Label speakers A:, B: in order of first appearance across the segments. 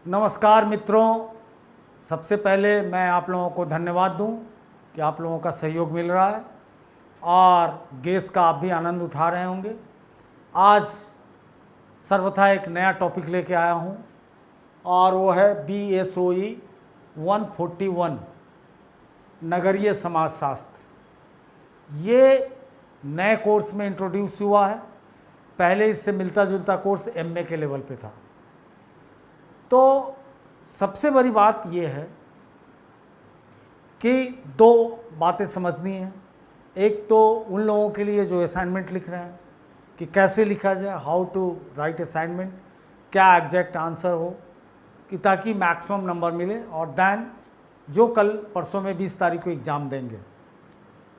A: नमस्कार मित्रों, सबसे पहले मैं आप लोगों को धन्यवाद दूं कि आप लोगों का सहयोग मिल रहा है और गैस का आप भी आनंद उठा रहे होंगे। आज सर्वथा एक नया टॉपिक लेके आया हूं और वो है BSOE 141 नगरीय समाजशास्त्र। ये नए कोर्स में इंट्रोड्यूस हुआ है। पहले इससे मिलता जुलता कोर्स MA के लेवल पे था। तो सबसे बड़ी बात यह है कि दो बातें समझनी हैं। एक तो उन लोगों के लिए जो असाइनमेंट लिख रहे हैं कि कैसे लिखा जाए, हाउ टू राइट असाइनमेंट, क्या एग्जैक्ट आंसर हो कि ताकि मैक्सिमम नंबर मिले, और दैन जो कल परसों में 20 तारीख को एग्ज़ाम देंगे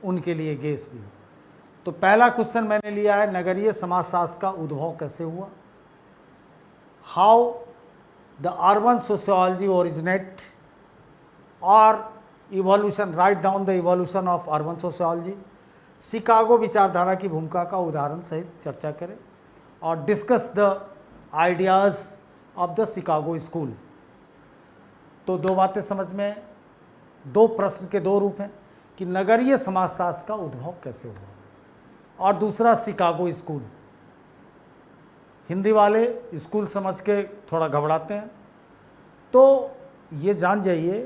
A: उनके लिए गेस भी हो। तो पहला क्वेश्चन मैंने लिया है, नगरीय समाजशास्त्र का उद्भव कैसे हुआ, how the urban sociology originate or evolution, write down the evolution of urban sociology। Chicago विचारधारा की भूमिका का उदाहरण सहित चर्चा करें और discuss the ideas of the Chicago school. तो दो बातें समझ में, दो प्रश्न के दो रूप हैं कि नगरीय समाजशास्त्र का उद्भव कैसे हुआ और दूसरा शिकागो स्कूल। हिंदी वाले स्कूल समझ के थोड़ा घबराते हैं, तो ये जान जाइए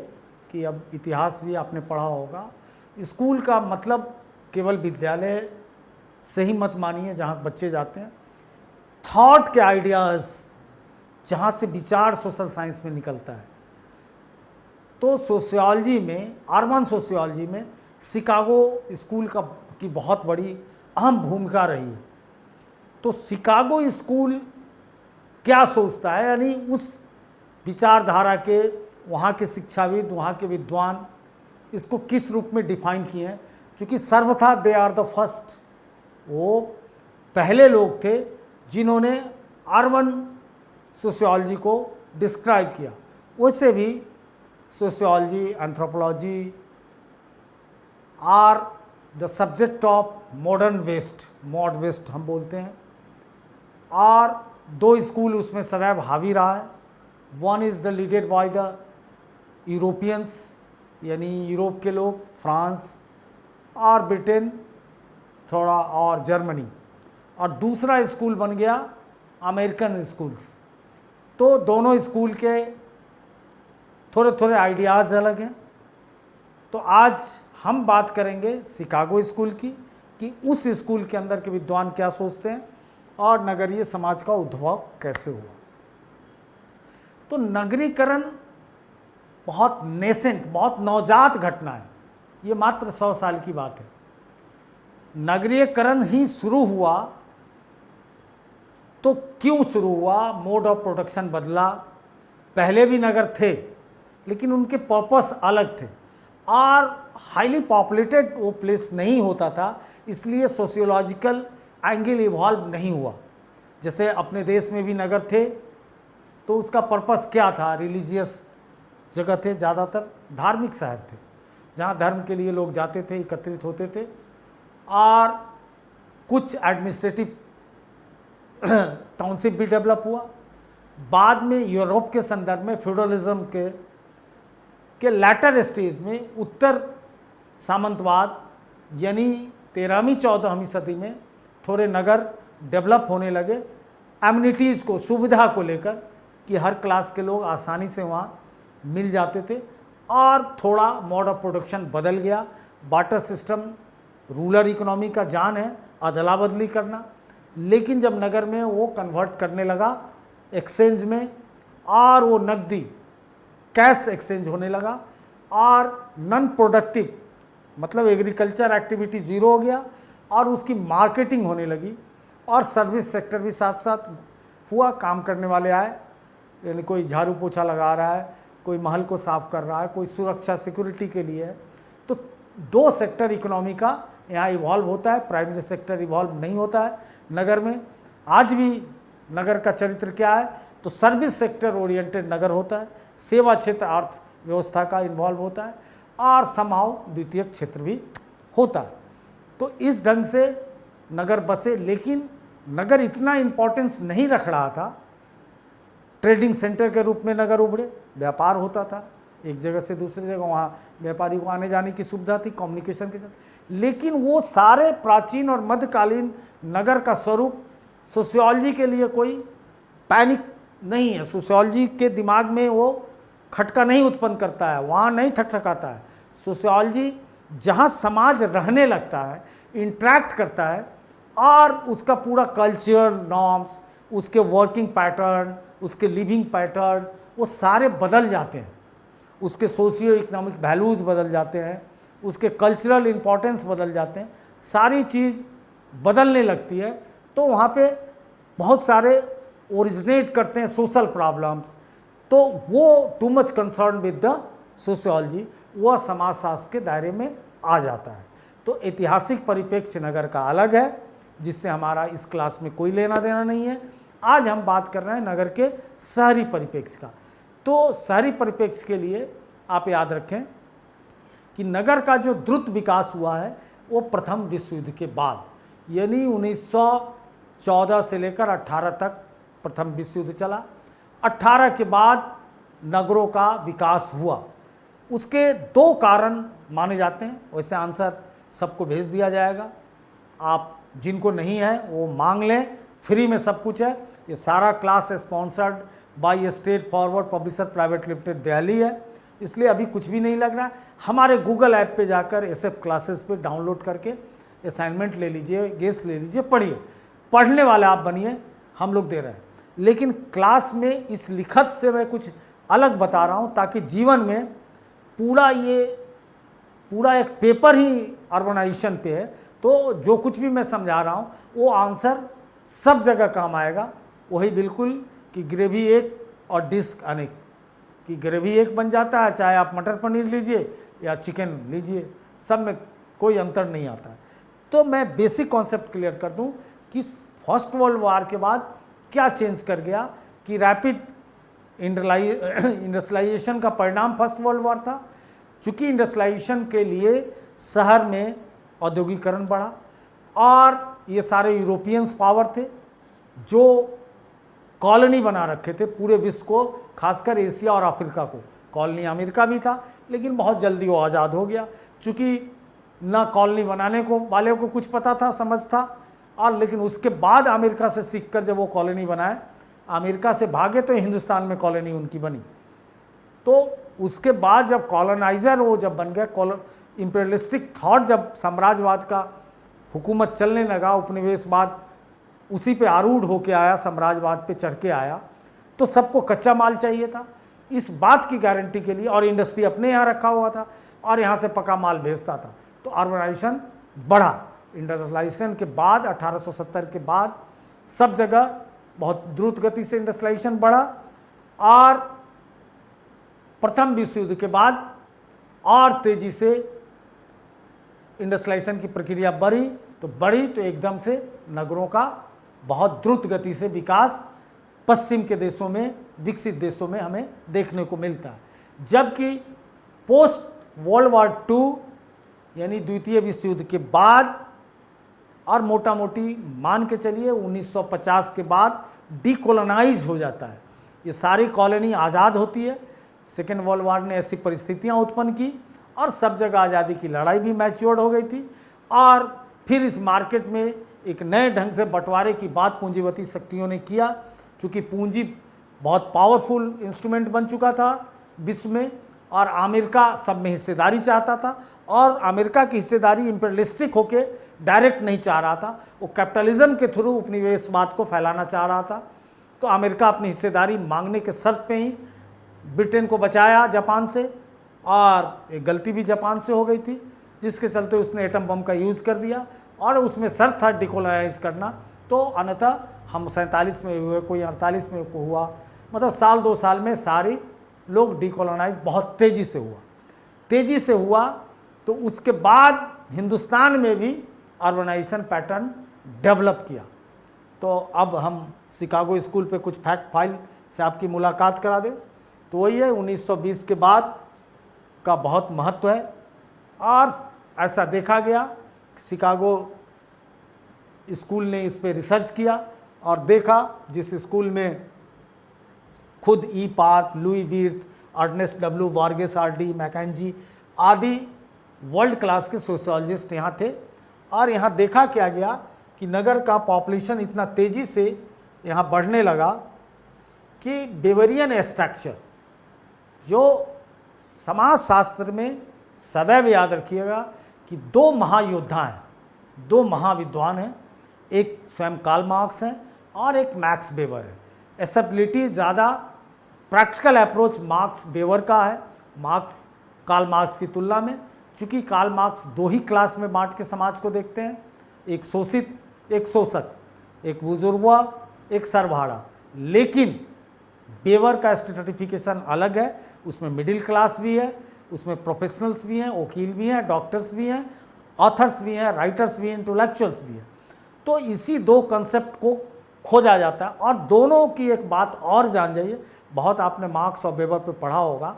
A: कि अब इतिहास भी आपने पढ़ा होगा, स्कूल का मतलब केवल विद्यालय से ही मत मानिए जहाँ बच्चे जाते हैं। थॉट के आइडियाज़ जहाँ से विचार सोशल साइंस में निकलता है। तो सोशियोलॉजी में, अर्बन सोशियोलॉजी में शिकागो स्कूल की बहुत बड़ी अहम भूमिका रही है। तो शिकागो स्कूल क्या सोचता है, यानी उस विचारधारा के वहाँ के शिक्षाविद, वहाँ के विद्वान इसको किस रूप में डिफाइन किए हैं। क्योंकि सर्वथा दे आर द फर्स्ट, वो पहले लोग थे जिन्होंने अर्बन सोशियोलॉजी को डिस्क्राइब किया। वैसे भी sociology, anthropology are the subject of modern west, mod west हम बोलते हैं। और दो स्कूल उसमें सदैव हावी रहा है। One is the leaded by the Europeans, यानी यूरोप के लोग, फ्रांस और ब्रिटेन थोड़ा, और जर्मनी, और दूसरा स्कूल बन गया अमेरिकन स्कूल्स। तो दोनों स्कूल के थोड़े थोड़े आइडियाज़ अलग हैं। तो आज हम बात करेंगे शिकागो स्कूल की कि उस स्कूल के अंदर के विद्वान क्या सोचते हैं और नगरीय समाज का उद्भव कैसे हुआ। तो नगरीकरण बहुत नेसेंट, बहुत नवजात घटना है। ये मात्र 100 साल की बात है। नगरीकरण ही शुरू हुआ तो क्यों शुरू हुआ, मोड ऑफ प्रोडक्शन बदला। पहले भी नगर थे लेकिन उनके पर्पस अलग थे और हाईली पॉपुलेटेड वो प्लेस नहीं होता था, इसलिए सोशियोलॉजिकल एंगल इवॉल्व नहीं हुआ। जैसे अपने देश में भी नगर थे तो उसका पर्पस क्या था, रिलीजियस जगह थे, ज़्यादातर धार्मिक शहर थे जहाँ धर्म के लिए लोग जाते थे, एकत्रित होते थे। और कुछ एडमिनिस्ट्रेटिव टाउनशिप भी डेवलप हुआ। बाद में यूरोप के संदर्भ में फ्यूडलिज्म के लैटर स्टेज में उत्तर सामंतवाद, यानी 13वीं 14वीं सदी में थोड़े नगर डेवलप होने लगे एम्यूनिटीज़ को, सुविधा को लेकर कि हर क्लास के लोग आसानी से वहाँ मिल जाते थे। और थोड़ा मोड ऑफ प्रोडक्शन बदल गया। बाटर सिस्टम रूरल इकोनॉमी का जान है, अदला बदली करना। लेकिन जब नगर में वो कन्वर्ट करने लगा एक्सचेंज में, और वो नकदी कैश एक्सचेंज होने लगा, और नॉन प्रोडक्टिव मतलब एग्रीकल्चर एक्टिविटी ज़ीरो हो गया और उसकी मार्केटिंग होने लगी। और सर्विस सेक्टर भी साथ साथ हुआ, काम करने वाले आए, यानी कोई झाड़ू पोछा लगा रहा है, कोई महल को साफ कर रहा है, कोई सुरक्षा सिक्योरिटी के लिए है। तो दो सेक्टर इकोनॉमी का यहाँ इवॉल्व होता है, प्राइमरी सेक्टर इवॉल्व नहीं होता है नगर में। आज भी नगर का चरित्र क्या है, तो सर्विस सेक्टर ओरिएंटेड नगर होता है, सेवा क्षेत्र अर्थव्यवस्था का इन्वॉल्व होता है, और समहाउ द्वितीयक क्षेत्र भी होता है। तो इस ढंग से नगर बसे। लेकिन नगर इतना इम्पोर्टेंस नहीं रख रहा था ट्रेडिंग सेंटर के रूप में नगर उभरे, व्यापार होता था एक जगह से दूसरी जगह, वहाँ व्यापारी को आने जाने की सुविधा थी कम्युनिकेशन के साथ। लेकिन वो सारे प्राचीन और मध्यकालीन नगर का स्वरूप सोशियोलॉजी के लिए कोई पैनिक नहीं है, सोशियोलॉजी के दिमाग में वो खटका नहीं उत्पन्न करता है, वहाँ नहीं ठकठकाता है। सोशियोलॉजी जहाँ समाज रहने लगता है, इंटरेक्ट करता है और उसका पूरा कल्चर नॉर्म्स, उसके वर्किंग पैटर्न, उसके लिविंग पैटर्न वो सारे बदल जाते हैं, उसके सोशियो इकोनॉमिक वैल्यूज़ बदल जाते हैं, उसके कल्चरल इम्पोर्टेंस बदल जाते हैं, सारी चीज़ बदलने लगती है। तो वहाँ पे बहुत सारे ओरिजिनेट करते हैं सोशल प्रॉब्लम्स, तो वो too much concern with the sociology, वह समाजशास्त्र के दायरे में आ जाता है। तो ऐतिहासिक परिप्रेक्ष्य नगर का अलग है, जिससे हमारा इस क्लास में कोई लेना देना नहीं है। आज हम बात कर रहे हैं नगर के शहरी परिप्रेक्ष्य का। तो शहरी परिप्रेक्ष्य के लिए आप याद रखें कि नगर का जो द्रुत विकास हुआ है वो प्रथम विश्व युद्ध के बाद, यानी 1914 से लेकर 18 तक प्रथम विश्व युद्ध चला। 18 के बाद नगरों का विकास हुआ। उसके दो कारण माने जाते हैं, वैसे आंसर सबको भेज दिया जाएगा, आप जिनको नहीं है वो मांग लें, फ्री में सब कुछ है। ये सारा class sponsored by state forward publisher private limited Delhi है, इसलिए अभी कुछ भी नहीं लग रहा है। हमारे गूगल ऐप पे जाकर SF क्लासेस पे डाउनलोड करके असाइनमेंट ले लीजिए, गेस ले लीजिए, पढ़िए, पढ़ने वाले आप बनिए, हम लोग दे रहे हैं। लेकिन क्लास में इस लिखत से मैं कुछ अलग बता रहा हूँ ताकि जीवन में पूरा एक पेपर ही अर्बनाइजेशन पे है, तो जो कुछ भी मैं समझा रहा हूँ वो आंसर सब जगह काम आएगा। वही बिल्कुल कि ग्रेवी एक और डिस्क अनेक, कि ग्रेवी एक बन जाता है, चाहे आप मटर पनीर लीजिए या चिकन लीजिए, सब में कोई अंतर नहीं आता है। तो मैं बेसिक कॉन्सेप्ट क्लियर कर दूं कि फर्स्ट वर्ल्ड वार के बाद क्या चेंज कर गया, कि रैपिड इंडस्ट्रियलाइजेशन का परिणाम फर्स्ट वर्ल्ड वार था। चूँकि इंडस्ट्रियलाइजेशन के लिए शहर में औद्योगिकरण बढ़ा और ये सारे यूरोपियंस पावर थे जो कॉलोनी बना रखे थे पूरे विश्व को, खासकर एशिया और अफ्रीका को। कॉलोनी अमेरिका भी था, लेकिन बहुत जल्दी वो आज़ाद हो गया, चूँकि ना कॉलोनी बनाने को वाले को कुछ पता था, समझ था। और लेकिन उसके बाद अमेरिका से सीखकर जब वो कॉलोनी बनाए, अमेरिका से भागे तो हिंदुस्तान में कॉलोनी उनकी बनी। तो उसके बाद जब कॉलोनाइज़र वो जब बन गए, इम्पेरियलिस्टिक थॉट जब साम्राज्यवाद का हुकूमत चलने लगा, उपनिवेशवाद उसी पे आरूढ़ होके आया, साम्राज्यवाद पे चढ़ के आया, तो सबको कच्चा माल चाहिए था। इस बात की गारंटी के लिए, और इंडस्ट्री अपने यहाँ रखा हुआ था और यहाँ से पका माल भेजता था, तो अर्बनाइजेशन बढ़ा। इंडस्ट्रियलाइजेशन के बाद 1870 के बाद सब जगह बहुत द्रुत गति से इंडस्ट्रियलाइजेशन बढ़ा, और प्रथम विश्व युद्ध के बाद और तेजी से इंडस्ट्रियलाइजेशन की प्रक्रिया बढ़ी तो एकदम से नगरों का बहुत द्रुत गति से विकास पश्चिम के देशों में, विकसित देशों में हमें देखने को मिलता है। जबकि पोस्ट वर्ल्ड वार II यानी द्वितीय विश्व युद्ध के बाद, और मोटा मोटी मान के चलिए 1950 के बाद डीकोलोनाइज हो जाता है, ये सारी कॉलोनी आज़ाद होती है। सेकेंड वर्ल्ड वार ने ऐसी परिस्थितियां उत्पन्न की और सब जगह आज़ादी की लड़ाई भी मैच्योर्ड हो गई थी, और फिर इस मार्केट में एक नए ढंग से बंटवारे की बात पूंजीपति शक्तियों ने किया। चूँकि पूंजी बहुत पावरफुल इंस्ट्रूमेंट बन चुका था विश्व में, और अमेरिका सब में हिस्सेदारी चाहता था, और अमेरिका की हिस्सेदारी इंपेरियलिस्टिक होके डायरेक्ट नहीं चाह रहा था, वो कैपिटलिज्म के थ्रू उपनिवेशवाद को फैलाना चाह रहा था। तो अमेरिका अपनी हिस्सेदारी मांगने के शर्त पे ही ब्रिटेन को बचाया जापान से, और एक गलती भी जापान से हो गई थी जिसके चलते उसने एटम बम का यूज़ कर दिया, और उसमें शर्त था डिकोलोनाइज करना। तो अन्यथा हम 47 में हुए, कोई 48 में हुआ, मतलब साल 2 साल में सारी लोग डिकोलोनाइज बहुत तेज़ी से हुआ। तो उसके बाद हिंदुस्तान में भी अर्बनाइजेशन पैटर्न डेवलप किया। तो अब हम शिकागो स्कूल पे कुछ फैक्ट फाइल से आपकी मुलाकात करा दें। तो वही है, 1920 के बाद का बहुत महत्व है, और ऐसा देखा गया, शिकागो स्कूल ने इस पे रिसर्च किया और देखा, जिस स्कूल में खुद E Park, Louis Wirth, Ernest W वार्गेस आरडी, मैकेंजी आदि वर्ल्ड क्लास के सोशियोलॉजिस्ट यहाँ थे। और यहाँ देखा क्या गया कि नगर का पॉपुलेशन इतना तेज़ी से यहाँ बढ़ने लगा कि बेवरियन स्ट्रक्चर, जो समाजशास्त्र में सदैव याद रखिएगा कि दो महायोद्धा हैं, दो महाविद्वान हैं, एक स्वयं कार्ल मार्क्स हैं और एक मैक्स वेबर है। एसेबिलिटी ज़्यादा प्रैक्टिकल अप्रोच मार्क्स वेबर का है, मार्क्स कार्ल मार्क्स की तुलना में, चूँकि कार्ल मार्क्स दो ही क्लास में बांट के समाज को देखते हैं, एक शोषित एक शोषक, एक बुजुर्गवा एक सरभाड़ा। लेकिन वेबर का स्ट्रेटिफिकेशन अलग है, उसमें मिडिल क्लास भी है, उसमें प्रोफेशनल्स भी हैं, वकील भी हैं, डॉक्टर्स भी हैं, ऑथर्स भी हैं, राइटर्स भी हैं, इंटेलेक्चुअल्स भी हैं। तो इसी दो कंसेप्ट को खोजा जाता है। और दोनों की एक बात और जान जाइए, बहुत आपने मार्क्स और वेबर पे पढ़ा होगा,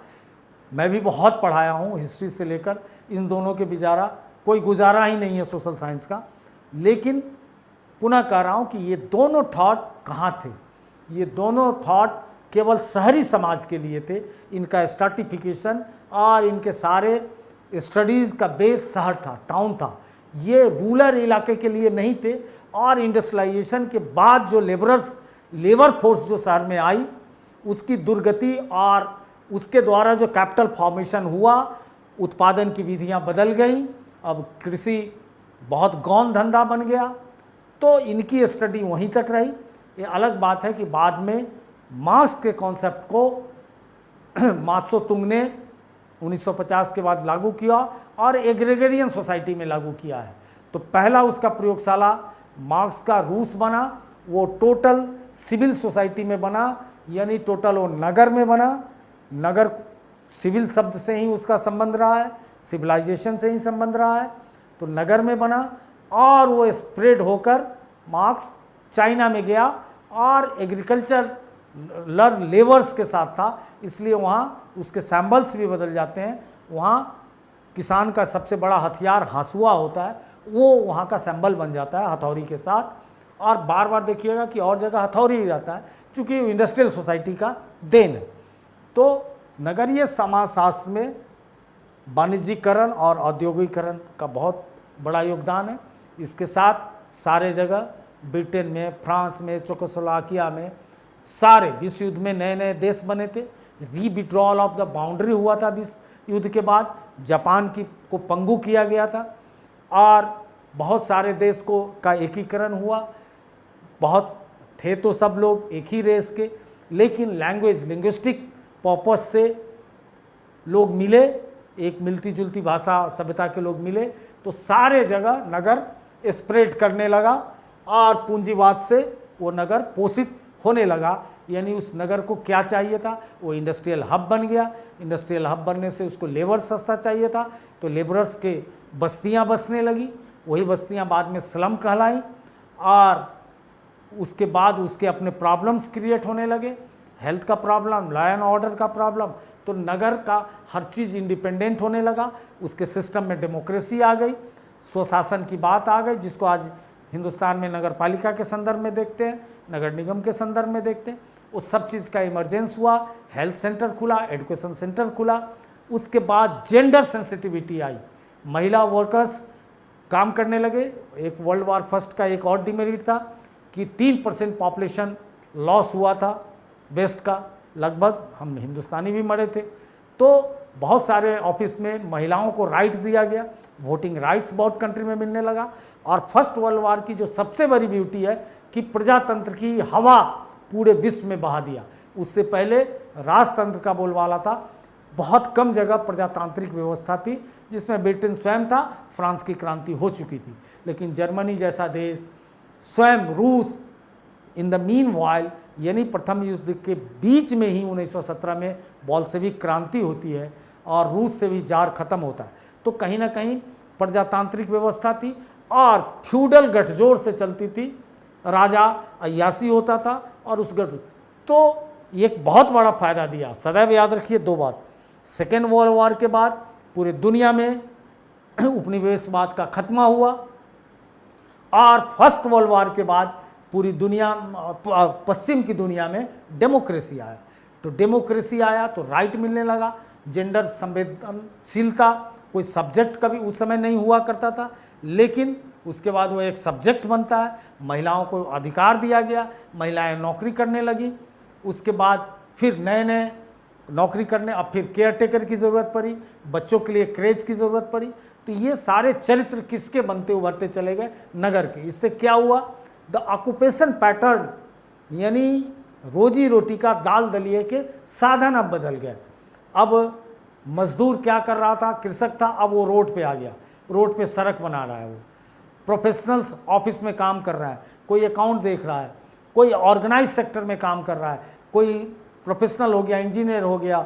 A: मैं भी बहुत पढ़ाया हूँ हिस्ट्री से लेकर, इन दोनों के बेचारा कोई गुजारा ही नहीं है सोशल साइंस का। लेकिन पुनः कह रहा हूँ कि ये दोनों थॉट कहाँ थे, ये दोनों थॉट केवल शहरी समाज के लिए थे। इनका स्ट्रैटिफिकेशन और इनके सारे स्टडीज़ का बेस शहर था, टाउन था, ये रूरल इलाके के लिए नहीं थे। और इंडस्ट्रियलाइजेशन के बाद जो लेबर फोर्स जो शहर में आई, उसकी दुर्गति और उसके द्वारा जो कैपिटल फॉर्मेशन हुआ, उत्पादन की विधियां बदल गई, अब कृषि बहुत गौण धंधा बन गया, तो इनकी स्टडी वहीं तक रही। ये अलग बात है कि बाद में मार्क्स के कॉन्सेप्ट को मात्सो तुंग ने 1950 के बाद लागू किया और एग्रेगेरियन सोसाइटी में लागू किया है। तो पहला उसका प्रयोगशाला मार्क्स का रूस बना, वो टोटल सिविल सोसाइटी में बना, यानी टोटल वो नगर में बना। नगर सिविल शब्द से ही उसका संबंध रहा है, सिविलाइजेशन से ही संबंध रहा है, तो नगर में बना और वो स्प्रेड होकर मार्क्स चाइना में गया और एग्रीकल्चर लेबर्स के साथ था, इसलिए वहाँ उसके सैम्बल्स भी बदल जाते हैं। वहाँ किसान का सबसे बड़ा हथियार हंसुआ होता है, वो वहाँ का सिंबल बन जाता है हथौड़ी के साथ। और बार बार देखिएगा कि और जगह हथौड़ी ही रहता है, चूँकि इंडस्ट्रियल सोसाइटी का देन है। तो नगरीय समाजशास्त्र में वाणिज्यीकरण और औद्योगिकरण का बहुत बड़ा योगदान है। इसके साथ सारे जगह ब्रिटेन में, फ्रांस में, चेकोस्लोवाकिया में, सारे विश्व युद्ध में नए नए देश बने थे। रीविड्रॉल ऑफ द बाउंड्री हुआ था विश्व युद्ध के बाद, जापान को पंगु किया गया था और बहुत सारे देश का एकीकरण हुआ। बहुत थे तो सब लोग एक ही रेस के, लेकिन लिंग्विस्टिक पर्पस से लोग मिले, एक मिलती जुलती भाषा सभ्यता के लोग मिले, तो सारे जगह नगर स्प्रेड करने लगा और पूंजीवाद से वो नगर पोषित होने लगा। यानी उस नगर को क्या चाहिए था, वो इंडस्ट्रियल हब बन गया। इंडस्ट्रियल हब बनने से उसको लेबर सस्ता चाहिए था, तो लेबरर्स के बस्तियां बसने लगी, वही बस्तियां बाद में स्लम कहलाई और उसके बाद उसके अपने प्रॉब्लम्स क्रिएट होने लगे, हेल्थ का प्रॉब्लम, लॉ एंड ऑर्डर का प्रॉब्लम। तो नगर का हर चीज़ इंडिपेंडेंट होने लगा, उसके सिस्टम में डेमोक्रेसी आ गई, स्वशासन की बात आ गई, जिसको आज हिंदुस्तान में नगर पालिका के संदर्भ में देखते हैं, नगर निगम के संदर्भ में देखते हैं। उस सब चीज़ का इमरजेंस हुआ, हेल्थ सेंटर खुला, एजुकेशन सेंटर खुला। उसके बाद जेंडर सेंसिटिविटी आई, महिला वर्कर्स काम करने लगे। एक वर्ल्ड वार फर्स्ट का एक और डिमेरिट था कि 3% पॉपुलेशन लॉस हुआ था वेस्ट का, लगभग हम हिंदुस्तानी भी मरे थे। तो बहुत सारे ऑफिस में महिलाओं को राइट दिया गया, वोटिंग राइट्स बहुत कंट्री में मिलने लगा। और फर्स्ट वर्ल्ड वार की जो सबसे बड़ी ब्यूटी है कि प्रजातंत्र की हवा पूरे विश्व में बहा दिया। उससे पहले राजतंत्र का बोलबाला था, बहुत कम जगह प्रजातांत्रिक व्यवस्था थी, जिसमें ब्रिटेन स्वयं था, फ्रांस की क्रांति हो चुकी थी, लेकिन जर्मनी जैसा देश, स्वयं रूस, इन द मीन वाइल, यानी प्रथम युद्ध के बीच में ही 1917 में बोल्शेविक क्रांति होती है और रूस से भी जार खत्म होता है। तो कहीं ना कहीं प्रजातांत्रिक व्यवस्था थी और फ्यूडल गठजोड़ से चलती थी, राजा अय्यासी होता था और उस तो एक बहुत बड़ा फायदा दिया। सदैव याद रखिए दो बात, सेकेंड वर्ल्ड वॉर के बाद पूरे दुनिया में उपनिवेशवाद का खत्मा हुआ और फर्स्ट वर्ल्ड वॉर के बाद पूरी दुनिया, पश्चिम की दुनिया में डेमोक्रेसी आया। तो डेमोक्रेसी आया तो राइट मिलने लगा, जेंडर संवेदनशीलता कोई सब्जेक्ट कभी उस समय नहीं हुआ करता था, लेकिन उसके बाद वो एक सब्जेक्ट बनता है, महिलाओं को अधिकार दिया गया, महिलाएं नौकरी करने लगी, उसके बाद फिर नए नए नौकरी करने, अब फिर केयर टेकर की ज़रूरत पड़ी, बच्चों के लिए क्रेज की ज़रूरत पड़ी। तो ये सारे चरित्र किसके बनते उभरते चले गए? नगर के। इससे क्या हुआ? द ऑक्यूपेशन पैटर्न, यानी रोजी रोटी का दाल दलिए के साधन अब बदल गए। अब मजदूर क्या कर रहा था? कृषक था, अब वो रोड पे आ गया, रोड पे सड़क बना रहा है, वो प्रोफेशनल्स ऑफिस में काम कर रहा है, कोई अकाउंट देख रहा है, कोई ऑर्गेनाइज सेक्टर में काम कर रहा है, कोई प्रोफेशनल हो गया, इंजीनियर हो गया,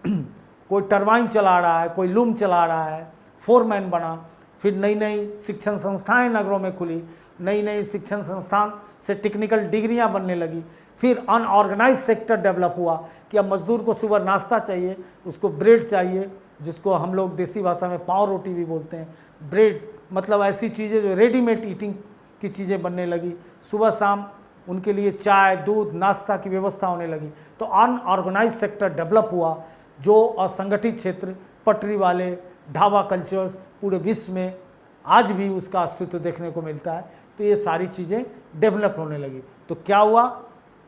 A: कोई टरबाइन चला रहा है, कोई लूम चला रहा है, फोरमैन बना। फिर नई नई शिक्षण संस्थाएं नगरों में खुली, नई नई शिक्षण संस्थान से टेक्निकल डिग्रियां बनने लगी। फिर अनऑर्गेनाइज सेक्टर डेवलप हुआ कि अब मजदूर को सुबह नाश्ता चाहिए, उसको ब्रेड चाहिए, जिसको हम लोग देसी भाषा में पाव रोटी भी बोलते हैं। ब्रेड मतलब ऐसी चीज़ें जो रेडीमेड ईटिंग की चीज़ें बनने लगी, सुबह शाम उनके लिए चाय दूध नाश्ता की व्यवस्था होने लगी। तो अनऑर्गेनाइज सेक्टर डेवलप हुआ, जो असंगठित क्षेत्र, पटरी वाले, ढाबा कल्चर्स, पूरे विश्व में आज भी उसका अस्तित्व देखने को मिलता है। तो ये सारी चीज़ें डेवलप होने लगी। तो क्या हुआ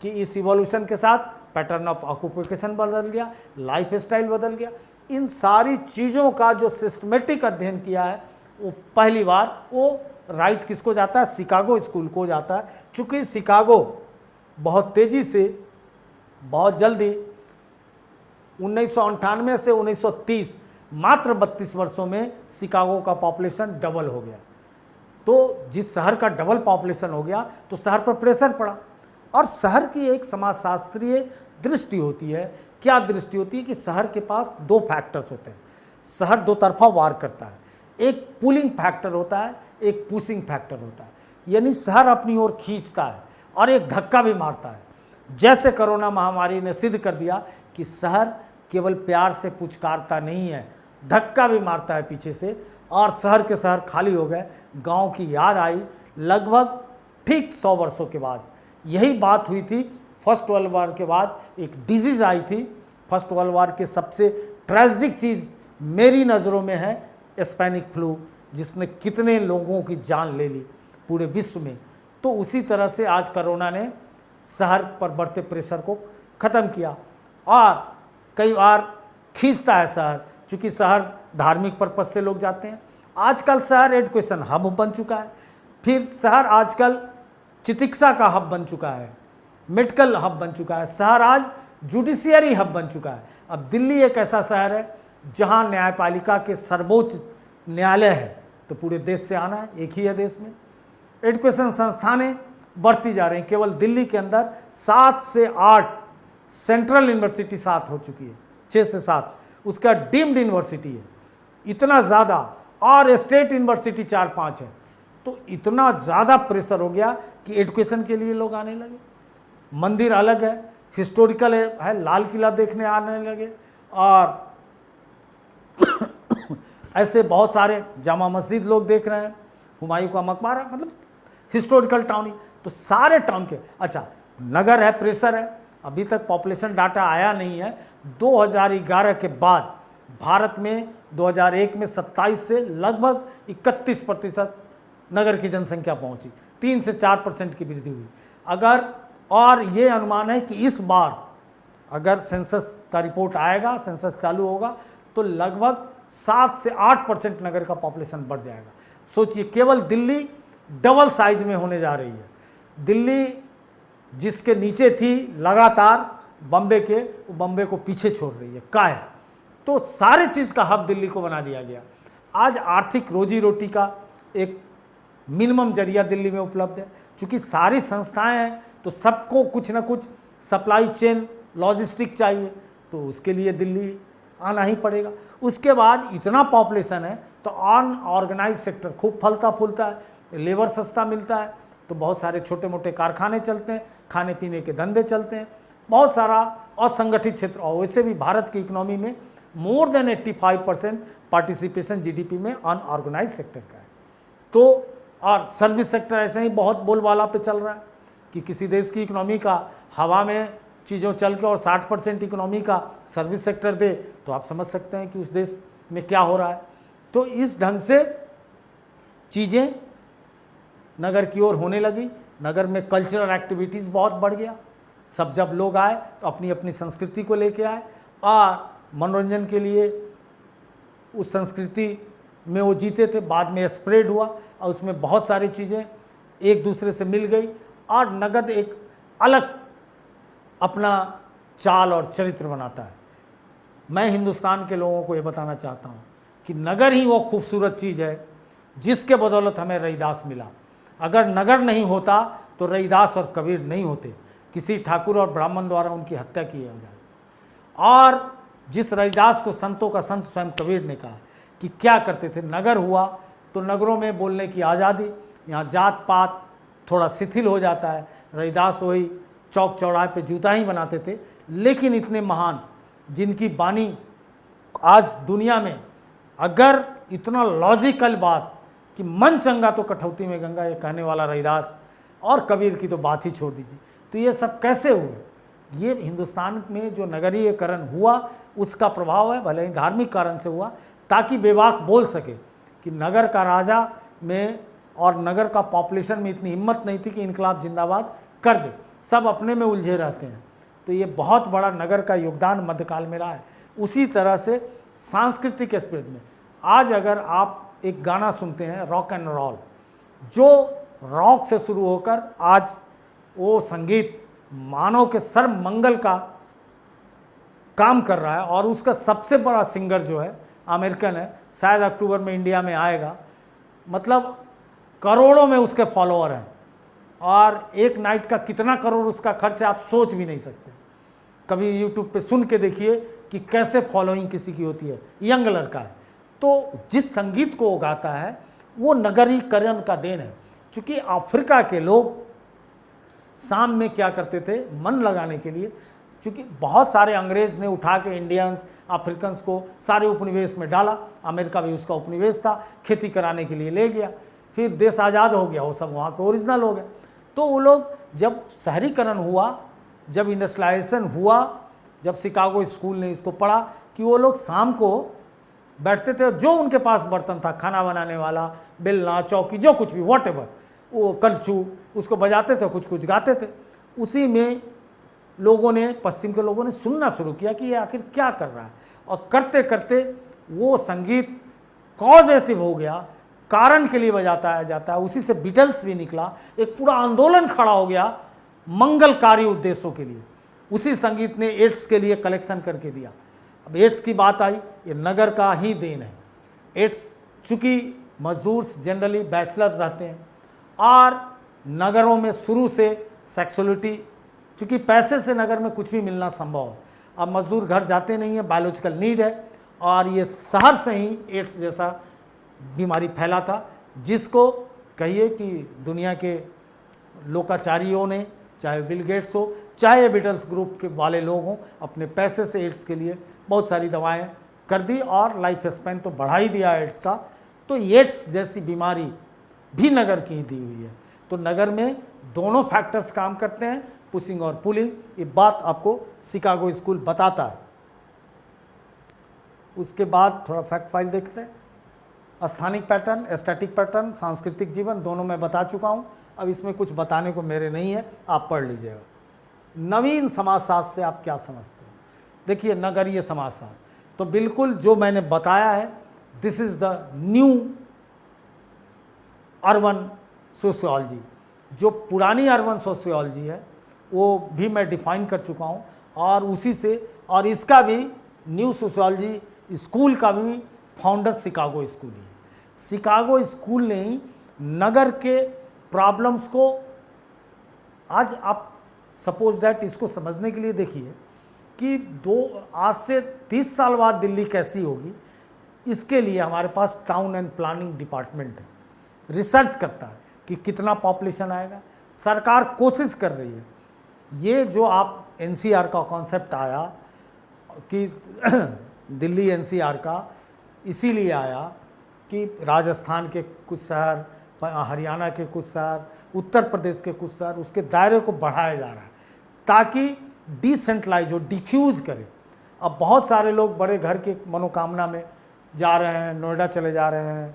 A: कि इस इवोल्यूशन के साथ पैटर्न ऑफ ऑक्यूपेशन बदल गया, लाइफ स्टाइल बदल गया। इन सारी चीज़ों का जो सिस्टमेटिक अध्ययन किया है, वो पहली बार वो राइट किसको जाता है? शिकागो स्कूल को जाता है। चूँकि शिकागो बहुत तेज़ी से, बहुत जल्दी 1998 से 1930 मात्र 32 वर्षों में शिकागो का पॉपुलेशन डबल हो गया। तो जिस शहर का डबल पॉपुलेशन हो गया तो शहर पर प्रेशर पड़ा। और शहर की एक समाजशास्त्रीय दृष्टि होती है। क्या दृष्टि होती है? कि शहर के पास दो फैक्टर्स होते हैं। शहर दो तरफा वार करता है, एक पुलिंग फैक्टर होता है, एक पुशिंग फैक्टर होता है। यानी शहर अपनी ओर खींचता है और एक धक्का भी मारता है। जैसे कोरोना महामारी ने सिद्ध कर दिया कि शहर केवल प्यार से पुचकारता नहीं है, धक्का भी मारता है पीछे से, और शहर के शहर खाली हो गए। गांव की याद आई लगभग ठीक 100 वर्षों के बाद। यही बात हुई थी फर्स्ट वर्ल्ड वॉर के बाद। एक डिजीज़ आई थी फर्स्ट वर्ल्ड वॉर के, सबसे ट्रेजिक चीज़ मेरी नज़रों में है स्पेनिक फ्लू, जिसने कितने लोगों की जान ले ली पूरे विश्व में। तो उसी तरह से आज कोरोना ने शहर पर बढ़ते प्रेशर को ख़त्म किया। और कई बार खींचता है शहर, चूँकि शहर धार्मिक पर्पज से लोग जाते हैं। आजकल शहर एजुकेशन हब बन चुका है, फिर शहर आजकल चिकित्सा का हब बन चुका है, मेडिकल हब बन चुका है, शहर आज जुडिशियरी हब बन चुका है। अब दिल्ली एक ऐसा शहर है जहां न्यायपालिका के सर्वोच्च न्यायालय है, तो पूरे देश से आना है, एक ही है देश में। एजुकेशन संस्थानें बढ़ती जा रही हैं। केवल दिल्ली के अंदर 7 से 8 सेंट्रल यूनिवर्सिटी 7 हो चुकी है, 6 से 7 उसका डीम्ड यूनिवर्सिटी है, इतना ज़्यादा, और स्टेट यूनिवर्सिटी 4-5 है। तो इतना ज़्यादा प्रेशर हो गया कि एजुकेशन के लिए लोग आने लगे। मंदिर अलग है, हिस्टोरिकल है, लाल किला देखने आने लगे, और ऐसे बहुत सारे जामा मस्जिद लोग देख रहे हैं, हुमायूं का मकबरा, मतलब हिस्टोरिकल टाउन ही। तो सारे टाउन के, अच्छा नगर है, प्रेशर है। अभी तक पॉपुलेशन डाटा आया नहीं है। 2011 के बाद भारत में 2001 में 27 से लगभग 31% नगर की जनसंख्या पहुंची, 3 से 4% की वृद्धि हुई। अगर, और ये अनुमान है कि इस बार अगर सेंसस का रिपोर्ट आएगा, सेंसस चालू होगा, तो लगभग 7 से 8% नगर का पॉपुलेशन बढ़ जाएगा। सोचिए, केवल दिल्ली डबल साइज में होने जा रही है। दिल्ली जिसके नीचे थी लगातार बम्बे के, वो बम्बे को पीछे छोड़ रही है। काहे? तो सारे चीज़ का हब दिल्ली को बना दिया गया। आज आर्थिक रोजी रोटी का एक मिनिमम जरिया दिल्ली में उपलब्ध है। चूँकि सारी संस्थाएं हैं तो सबको कुछ ना कुछ सप्लाई चेन लॉजिस्टिक चाहिए, तो उसके लिए दिल्ली आना ही पड़ेगा। उसके बाद इतना पॉपुलेशन है तो अनऑर्गेनाइज सेक्टर खूब फलता फूलता है, लेबर सस्ता मिलता है, तो बहुत सारे छोटे मोटे कारखाने चलते हैं, खाने पीने के धंधे चलते हैं, बहुत सारा असंगठित क्षेत्र। और वैसे भी भारत की इकोनॉमी में मोर देन 85% पार्टिसिपेशन जीडीपी में अनऑर्गेनाइज सेक्टर का है। तो और सर्विस सेक्टर ऐसे ही बहुत बोलबाला पे चल रहा है कि किसी देश की इकोनॉमी का हवा में चीज़ों चल के और 60% इकोनॉमी का सर्विस सेक्टर दे, तो आप समझ सकते हैं कि उस देश में क्या हो रहा है। तो इस ढंग से चीज़ें नगर की ओर होने लगी। नगर में कल्चरल एक्टिविटीज़ बहुत बढ़ गया। सब जब लोग आए तो अपनी अपनी संस्कृति को लेके आए और मनोरंजन के लिए उस संस्कृति में वो जीते थे। बाद में स्प्रेड हुआ और उसमें बहुत सारी चीज़ें एक दूसरे से मिल गई और नगद एक अलग अपना चाल और चरित्र बनाता है। मैं हिंदुस्तान के लोगों को ये बताना चाहता हूँ कि नगर ही वो खूबसूरत चीज़ है जिसके बदौलत हमें रैदास मिला। अगर नगर नहीं होता तो रैदास और कबीर नहीं होते, किसी ठाकुर और ब्राह्मण द्वारा उनकी हत्या की हो जाए। और जिस रैदास को संतों का संत स्वयं कबीर ने कहा कि क्या करते थे, नगर हुआ तो नगरों में बोलने की आज़ादी, यहाँ जात पात थोड़ा शिथिल हो जाता है। रैदास वही चौक चौराहे पे जूता ही बनाते थे, लेकिन इतने महान जिनकी बानी आज दुनिया में, अगर इतना लॉजिकल बात कि मन चंगा तो कठौती में गंगा, ये कहने वाला रैदास और कबीर की तो बात ही छोड़ दीजिए। तो ये सब कैसे हुए? ये हिंदुस्तान में जो नगरीयकरण हुआ उसका प्रभाव है, भले ही धार्मिक कारण से हुआ, ताकि बेबाक बोल सके कि नगर का राजा में और नगर का पॉपुलेशन में इतनी हिम्मत नहीं थी कि इनकलाब जिंदाबाद कर दे। सब अपने में उलझे रहते हैं। तो ये बहुत बड़ा नगर का योगदान मध्यकाल में रहा है। उसी तरह से सांस्कृतिक एस्पेक्ट में आज अगर आप एक गाना सुनते हैं रॉक एंड रोल, जो रॉक से शुरू होकर आज वो संगीत मानव के सर्व मंगल का काम कर रहा है और उसका सबसे बड़ा सिंगर जो है अमेरिकन है, शायद अक्टूबर में इंडिया में आएगा। मतलब करोड़ों में उसके फॉलोअर हैं और एक नाइट का कितना करोड़ उसका खर्च है आप सोच भी नहीं सकते। कभी यूट्यूब पे सुन के देखिए कि कैसे फॉलोइंग किसी की होती है। यंग लड़का है, तो जिस संगीत को वो गाता है वो नगरीकरण का देन है। क्योंकि अफ्रीका के लोग शाम में क्या करते थे मन लगाने के लिए, क्योंकि बहुत सारे अंग्रेज़ ने उठा के इंडियंस अफ्रीकन्स को सारे उपनिवेश में डाला। अमेरिका भी उसका उपनिवेश था, खेती कराने के लिए ले गया। फिर देश आज़ाद हो गया, वो सब वहाँ के ओरिजिनल हो गए। तो वो लोग जब शहरीकरण हुआ, जब इंडस्ट्रियलाइजेशन हुआ, जब शिकागो स्कूल ने इसको पढ़ा कि वो लोग शाम को बैठते थे, जो उनके पास बर्तन था, खाना बनाने वाला, बेलना, चौकी, जो कुछ भी व्हाटएवर, वो कलछू, उसको बजाते थे, कुछ कुछ गाते थे। उसी में लोगों ने, पश्चिम के लोगों ने सुनना शुरू किया कि ये आखिर क्या कर रहा है। और करते करते वो संगीत कॉजेटिव हो गया, कारण के लिए बजाता है जाता है। उसी से बीटल्स भी निकला, एक पूरा आंदोलन खड़ा हो गया मंगलकारी उद्देश्यों के लिए। उसी संगीत ने एड्स के लिए कलेक्शन करके दिया। अब एड्स की बात आई, ये नगर का ही देन है। एड्स चूँकि मजदूर जनरली बैचलर रहते हैं और नगरों में शुरू से सेक्सुअलिटी, चूँकि पैसे से नगर में कुछ भी मिलना संभव है। अब मजदूर घर जाते नहीं है, बायोलॉजिकल नीड है, और ये शहर से ही एड्स जैसा बीमारी फैला था, जिसको कहिए कि दुनिया के लोकाचारियों ने, चाहे बिल गेट्स हो, चाहे बीटल्स ग्रुप के वाले लोग हों, अपने पैसे से एड्स के लिए बहुत सारी दवाएं कर दी और लाइफ स्पैन तो बढ़ा ही दिया एड्स का। तो एड्स जैसी बीमारी भी नगर की ही दी हुई है। तो नगर में दोनों फैक्टर्स काम करते हैं, पुशिंग और पुलिंग। ये बात आपको शिकागो स्कूल बताता है। उसके बाद थोड़ा फैक्ट फाइल देखते हैं। स्थानिक पैटर्न, स्टैटिक पैटर्न, सांस्कृतिक जीवन, दोनों मैं बता चुका हूँ। अब इसमें कुछ बताने को मेरे नहीं है, आप पढ़ लीजिएगा। नवीन समाजशास्त्र से आप क्या समझते हैं? देखिए, नगरीय समाजशास्त्र तो बिल्कुल जो मैंने बताया है, this is the new urban sociology. जो पुरानी अर्बन सोशियोलॉजी है वो भी मैं डिफाइन कर चुका हूँ, और उसी से, और इसका भी न्यू सोशियोलॉजी स्कूल का भी फाउंडर शिकागो स्कूल ही है। शिकागो स्कूल ने ही नगर के प्रॉब्लम्स को, आज आप सपोज डैट इसको समझने के लिए देखिए कि आज से 30 साल बाद दिल्ली कैसी होगी, इसके लिए हमारे पास टाउन एंड प्लानिंग डिपार्टमेंट है, रिसर्च करता है कि कितना पॉपुलेशन आएगा। सरकार कोशिश कर रही है। ये जो आप एनसीआर का कॉन्सेप्ट आया कि दिल्ली एनसीआर का इसीलिए आया कि राजस्थान के कुछ शहर, हरियाणा के कुछ शहर, उत्तर प्रदेश के कुछ शहर, उसके दायरे को बढ़ाया जा रहा है ताकि डिसेंट्रलाइज हो, डिफ्यूज़ करे। अब बहुत सारे लोग बड़े घर के मनोकामना में जा रहे हैं, नोएडा चले जा रहे हैं,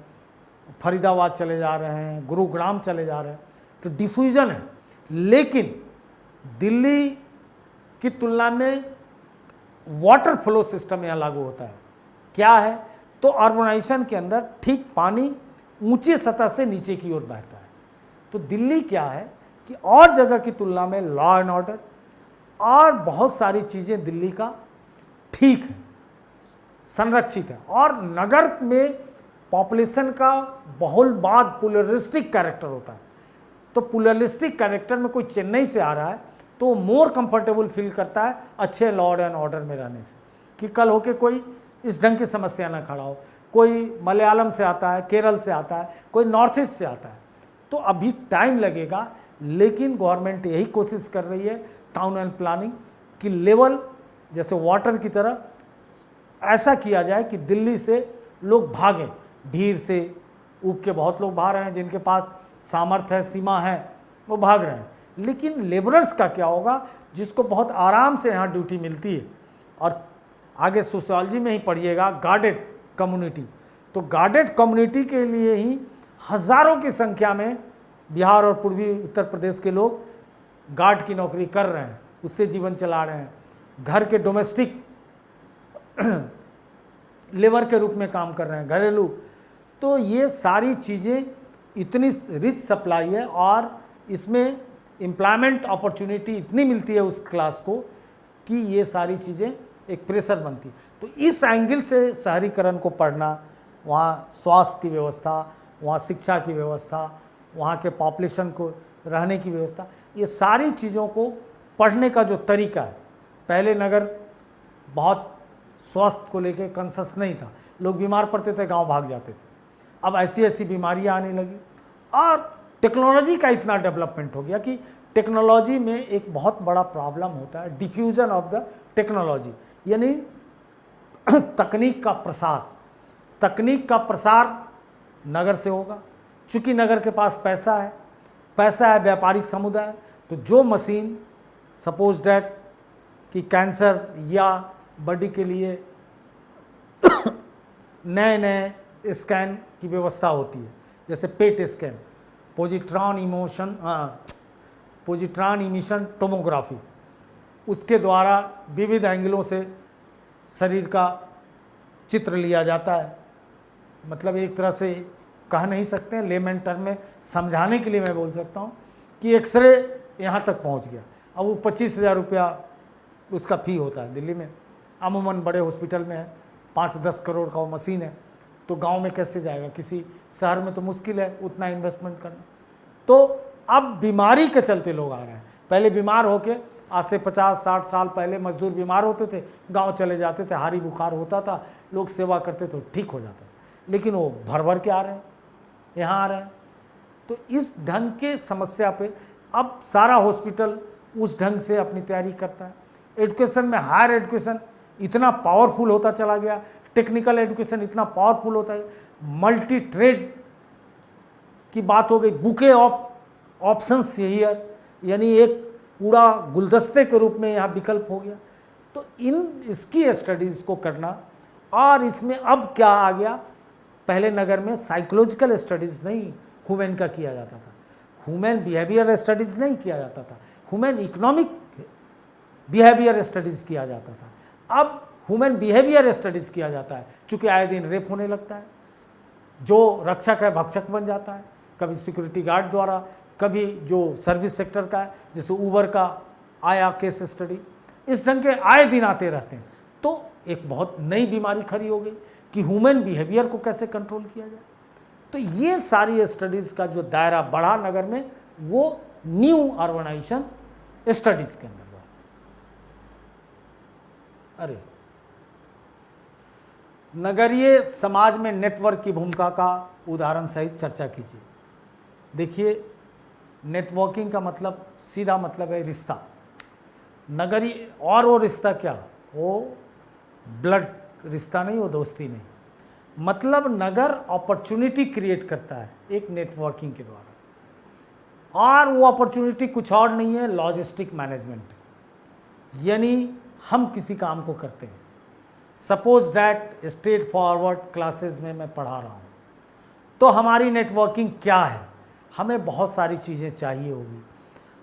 A: फरीदाबाद चले जा रहे हैं, गुरुग्राम चले जा रहे हैं, तो डिफ्यूज़न है। लेकिन दिल्ली की तुलना में वाटर फ्लो सिस्टम यहाँ लागू होता है। क्या है? तो अर्बनाइजेशन के अंदर ठीक पानी ऊंचे सतह से नीचे की ओर बहता है। तो दिल्ली क्या है कि और जगह की तुलना में लॉ एंड ऑर्डर और बहुत सारी चीज़ें दिल्ली का ठीक है, संरक्षित है। और नगर में पॉपुलेशन का बहुलवाद प्लुरलिस्टिक कैरेक्टर होता है। तो प्लुरलिस्टिक कैरेक्टर में कोई चेन्नई से आ रहा है तो वो मोर कंफर्टेबल फील करता है अच्छे लॉ एंड ऑर्डर में रहने से, कि कल होके कोई इस ढंग की समस्या ना खड़ा हो। कोई मलयालम से आता है, केरल से आता है, कोई नॉर्थ ईस्ट से आता है। तो अभी टाइम लगेगा, लेकिन गवर्नमेंट यही कोशिश कर रही है टाउन एंड प्लानिंग की लेवल जैसे वाटर की तरह ऐसा किया जाए कि दिल्ली से लोग भागें, भीड़ से ऊब के बहुत लोग भाग रहे हैं, जिनके पास सामर्थ्य है, सीमा है, वो भाग रहे हैं। लेकिन लेबरर्स का क्या होगा, जिसको बहुत आराम से यहाँ ड्यूटी मिलती है। और आगे सोशियोलॉजी में ही पढ़िएगा गार्डेड कम्युनिटी, तो गार्डेड कम्युनिटी के लिए ही हज़ारों की संख्या में बिहार और पूर्वी उत्तर प्रदेश के लोग गार्ड की नौकरी कर रहे हैं, उससे जीवन चला रहे हैं, घर के डोमेस्टिक लेबर के रूप में काम कर रहे हैं, घरेलू। तो ये सारी चीज़ें इतनी रिच सप्लाई है और इसमें एम्प्लॉयमेंट अपॉर्चुनिटी इतनी मिलती है उस क्लास को कि ये सारी चीज़ें एक प्रेशर बनती। तो इस एंगल से शहरीकरण को पढ़ना, वहाँ स्वास्थ्य की व्यवस्था, वहाँ शिक्षा की व्यवस्था, वहाँ के पॉपुलेशन को रहने की व्यवस्था, ये सारी चीज़ों को पढ़ने का जो तरीका है। पहले नगर बहुत स्वास्थ्य को लेके कंसस नहीं था, लोग बीमार पड़ते थे गांव भाग जाते थे। अब ऐसी ऐसी बीमारियां आने लगी और टेक्नोलॉजी का इतना डेवलपमेंट हो गया कि टेक्नोलॉजी में एक बहुत बड़ा प्रॉब्लम होता है, डिफ्यूजन ऑफ द टेक्नोलॉजी, यानी तकनीक का प्रसार। तकनीक का प्रसार नगर से होगा, चूँकि नगर के पास पैसा है, व्यापारिक समुदाय। तो जो मशीन सपोज डैट कि कैंसर या बॉडी के लिए नए नए स्कैन की व्यवस्था होती है, जैसे PET scan, positron emission tomography, उसके द्वारा विविध एंगलों से शरीर का चित्र लिया जाता है। मतलब एक तरह से कह नहीं सकते हैं, लेमन टर्म में समझाने के लिए मैं बोल सकता हूँ कि एक्सरे यहाँ तक पहुँच गया। अब वो 25,000 रुपया उसका फ़ी होता है दिल्ली में, अमूमन बड़े हॉस्पिटल में है, 5-10 करोड़ का वो मशीन है। तो गांव में कैसे जाएगा, किसी शहर में तो मुश्किल है उतना इन्वेस्टमेंट करना। तो अब बीमारी के चलते लोग आ रहे हैं। पहले बीमार होके, आज से 50-60 साल पहले मजदूर बीमार होते थे, गांव चले जाते थे, हारी बुखार होता था, लोग सेवा करते थे, ठीक हो जाता था। लेकिन वो भर भर के आ रहे हैं, यहाँ आ रहे हैं। तो इस ढंग के समस्या पे अब सारा हॉस्पिटल उस ढंग से अपनी तैयारी करता है। एजुकेशन में हायर एजुकेशन इतना पावरफुल होता चला गया, टेक्निकल एजुकेशन इतना पावरफुल होता है, मल्टी ट्रेड की बात हो गई, बुके ऑफ ऑप्शंस हियर, यानी एक पूरा गुलदस्ते के रूप में यहाँ विकल्प हो गया। तो इसकी स्टडीज़ को करना, और इसमें अब क्या आ गया, पहले नगर में साइकोलॉजिकल स्टडीज़ नहीं ह्यूमन का किया जाता था, ह्यूमन बिहेवियर स्टडीज़ नहीं किया जाता था, ह्यूमन इकोनॉमिक बिहेवियर स्टडीज़ किया जाता था। अब ह्यूमन बिहेवियर स्टडीज़ किया जाता है, चूँकि आए दिन रेप होने लगता है, जो रक्षक है भक्षक बन जाता है, कभी सिक्योरिटी गार्ड द्वारा, कभी जो सर्विस सेक्टर का है, जैसे ऊबर का आया केस स्टडी, इस ढंग के आए दिन आते रहते हैं। तो एक बहुत नई बीमारी खड़ी हो गई कि ह्यूमन बिहेवियर को कैसे कंट्रोल किया जाए। तो ये सारी स्टडीज़ का जो दायरा बढ़ा नगर में, वो न्यू अर्बनाइजेशन स्टडीज़ के अंदर बढ़ा। अरे नगरीय समाज में नेटवर्क की भूमिका का उदाहरण सहित चर्चा कीजिए। देखिए, नेटवर्किंग का मतलब सीधा मतलब है रिश्ता। नगरीय और वो रिश्ता क्या, वो ब्लड रिश्ता नहीं, वो दोस्ती नहीं। मतलब नगर अपॉर्चुनिटी क्रिएट करता है एक नेटवर्किंग के द्वारा, और वो अपॉर्चुनिटी कुछ और नहीं है, लॉजिस्टिक मैनेजमेंट है। यानी हम किसी काम को करते हैं, suppose that straight forward classes में मैं पढ़ा रहा हूँ, तो हमारी नेटवर्किंग क्या है, हमें बहुत सारी चीज़ें चाहिए होगी।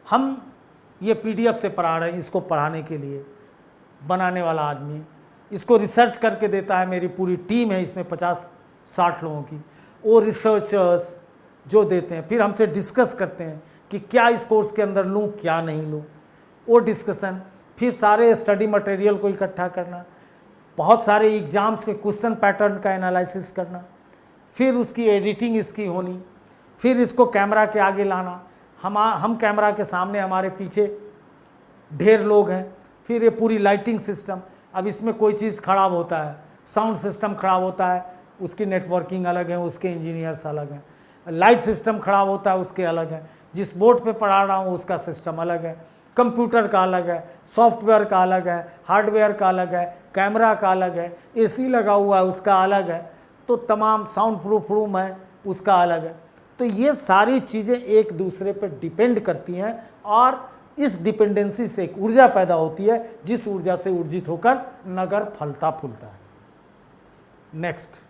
A: हम ये PDF से पढ़ा रहे हैं, इसको पढ़ाने के लिए बनाने वाला आदमी इसको रिसर्च करके देता है, मेरी पूरी टीम है इसमें 50-60 लोगों की, वो रिसर्चर्स जो देते हैं, फिर हमसे डिस्कस करते हैं कि क्या इस कोर्स के अंदर लूँ क्या नहीं लूँ, वो डिस्कशन, फिर सारे स्टडी मटेरियल को इकट्ठा करना, बहुत सारे एग्ज़ाम्स के क्वेश्चन पैटर्न का एनालिसिस करना, फिर उसकी एडिटिंग इसकी होनी, फिर इसको कैमरा के आगे लाना, हम कैमरा के सामने, हमारे पीछे ढेर लोग हैं, फिर ये पूरी लाइटिंग सिस्टम, अब इसमें कोई चीज़ ख़राब होता है, साउंड सिस्टम ख़राब होता है, उसकी नेटवर्किंग अलग है, उसके इंजीनियर्स अलग हैं, लाइट सिस्टम ख़राब होता है उसके अलग है, जिस बोर्ड पे पढ़ा रहा हूँ उसका सिस्टम अलग है, कंप्यूटर का अलग है, सॉफ्टवेयर का अलग है, हार्डवेयर का अलग है, कैमरा का अलग है, AC लगा हुआ है उसका अलग है, तो तमाम साउंड प्रूफ रूम है उसका अलग है। तो ये सारी चीज़ें एक दूसरे पर डिपेंड करती हैं और इस डिपेंडेंसी से एक ऊर्जा पैदा होती है, जिस ऊर्जा से ऊर्जित होकर नगर फलता फूलता है। नेक्स्ट,